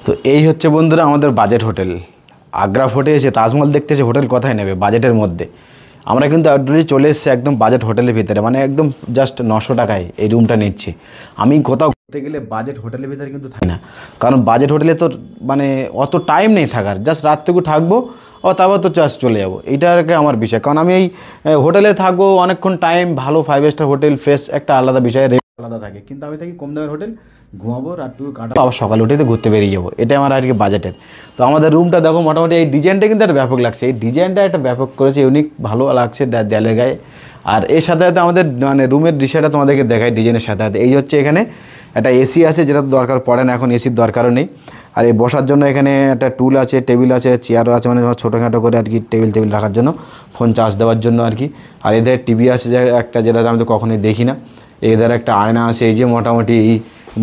তো এই হচ্ছে বন্ধুরা আমাদের বাজেট হোটেল। আগ্রা ফোর্টে এসে তাজমহল দেখতে এসে হোটেল কোথায় নেবে বাজেটের মধ্যে। আমরা কিন্তু অলরেডি চলে এসেছি একদম বাজেট হোটেলের ভিতরে, মানে একদম জাস্ট 900 টাকায় এই রুমটা নিচ্ছি। আমি কোথাও ঘুরতে গেলে বাজেট হোটেলের ভিতরে কিন্তু থাকি না, কারণ বাজেট হোটেলে তো মানে অত টাইম নেই থাকার, জাস্ট রাতটুকু থাকবো ও তারপর তো জাস্ট চলে যাবো। এইটা আর কি আমার বিষয়, কারণ আমি এই হোটেলে থাকবো অনেকক্ষণ টাইম, ভালো 5 স্টার হোটেল, ফ্রেশ একটা আলাদা বিষয়, রেট আলাদা থাকে। কিন্তু আমি থাকি কম দামের হোটেল, ঘুমাবো, রাতটুকু কাটাবো, আবার সকালে উঠে তো ঘুরতে বেরিয়ে যাবো। এটা আমার আর কি বাজেটের। তো আমাদের রুমটা দেখো, মোটামুটি এই ডিজাইনটা কিন্তু একটা ব্যাপক লাগছে, এই ডিজাইনটা একটা ব্যাপক করেছে, ইউনিক ভালো লাগছে দেয়ালের গায়ে। আর এর সাথে সাথে আমাদের মানে রুমের দৃশ্যটা তোমাদেরকে দেখায় ডিজাইনের সাথে সাথে। এই হচ্ছে এখানে একটা এসি আছে, যেটা দরকার পড়ে না এখন, এসির দরকারও নেই। আর এই বসার জন্য এখানে একটা টুল আছে, টেবিল আছে, চেয়ারও আছে, মানে ছোটোখাটো করে আর কি টেবিল রাখার জন্য, ফোন চার্জ দেওয়ার জন্য আর কি। আর এদের টিভি আছে যে একটা, যেটা আমি তো কখনোই দেখি না। এদের একটা আয়না আছে, এই যে মোটামুটি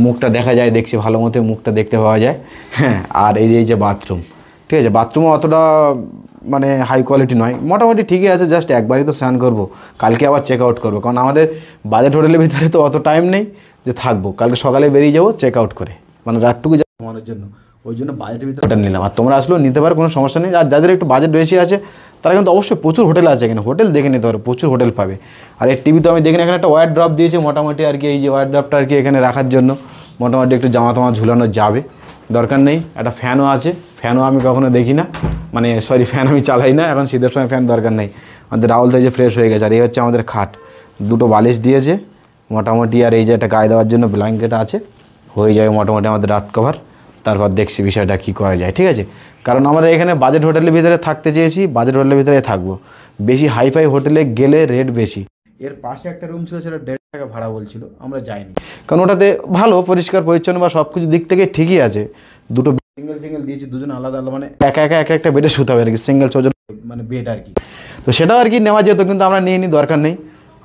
মুখটা দেখা যায়, দেখছি ভালো মতো মুখটা দেখতে পাওয়া যায়। হ্যাঁ, আর এই যে বাথরুম, ঠিক আছে, বাথরুমও অতটা মানে হাই কোয়ালিটি নয়, মোটামুটি ঠিকই আছে। জাস্ট একবারই তো স্নান করবো, কালকে আবার চেক আউট করবো, কারণ আমাদের বাজেট হোটেলের ভিতরে তো অত টাইম নেই যে থাকবো। কালকে সকালে বেরিয়ে যাবো চেক আউট করে, মানে রাতটুকু ঘুমানোর জন্য। ওই জন্য বাজেটের ভিতরে হোটেল নিলাম। আর তোমরা আসলেও নিতে পারো, কোনো সমস্যা নেই। আর যাদের একটু বাজেট বেশি আছে তারা কিন্তু অবশ্যই প্রচুর হোটেল আছে এখানে, হোটেল দেখে নিতে পারো, প্রচুর হোটেল পাবে। আর এই টিভি তো আমি দেখি এখানে একটা ওয়ার ড্রপ দিয়েছে মোটামুটি আর কি, এই যে ওয়ার ড্রপটা আর কি এখানে রাখার জন্য, মোটামুটি একটু জামা টামা ঝুলানো যাবে, দরকার নেই। একটা ফ্যানও আছে, ফ্যানও আমি কখনো দেখি না, মানে সরি ফ্যান আমি চালাই না এখন, শীতের সময় ফ্যান দরকার নেই। আমাদের রাহুল তো যে ফ্রেশ হয়ে গেছে। আর এই হচ্ছে আমাদের খাট, দুটো বালিশ দিয়েছে মোটামুটি। আর এই যে একটা গায়ে দেওয়ার জন্য ব্ল্যাঙ্কেট আছে, হয়ে যাবে মোটামুটি আমাদের রাত কভার। তারপর দেখছি বিষয়টা কী করা যায়, ঠিক আছে। কারণ আমরা এখানে বাজেট হোটেলের ভিতরে থাকতে চেয়েছি, বাজেট হোটেলের ভিতরে থাকবো। বেশি হাইফাই হোটেলে গেলে রেট বেশি। এর পাশে একটা রুম ছিল, সেটা 1.5 টাকা ভাড়া বলছিল, আমরা যাইনি, কারণ ওটাতে ভালো পরিষ্কার পরিচ্ছন্ন বা সব কিছু দিক থেকে ঠিকই আছে। দুটো সিঙ্গেল দিয়েছি, দুজন আলাদা আলাদা, মানে একা একটা বেডে শুতে হবে আর কি, সিঙ্গেল 6 জন মানে বেড আর কি। তো সেটাও আর কি নেওয়া যেত, কিন্তু আমরা নিয়ে নিই, দরকার নেই।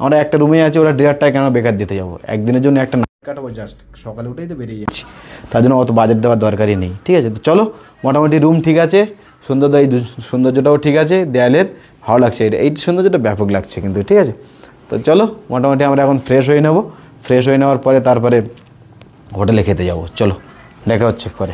আমরা একটা রুমে আছি, ওরা 1.5 টাকা কেন বেকার দিতে যাবো, একদিনের জন্য একটা কাটাবো, জাস্ট সকালে উঠেই তো বেরিয়ে যাচ্ছি, তার জন্য অত বাজেট দেওয়ার দরকারই নেই, ঠিক আছে। তো চলো, মোটামুটি রুম ঠিক আছে, সৌন্দর্যটাও ঠিক আছে, দেয়ালের ভালো লাগছে, এই সৌন্দর্যটা ব্যাপক লাগছে কিন্তু, ঠিক আছে। তো চলো, মোটামুটি আমরা এখন ফ্রেশ হয়ে নেবো, ফ্রেশ হয়ে নেওয়ার পরে তারপরে হোটেলে খেতে যাবো। চলো, দেখা হচ্ছে পরে।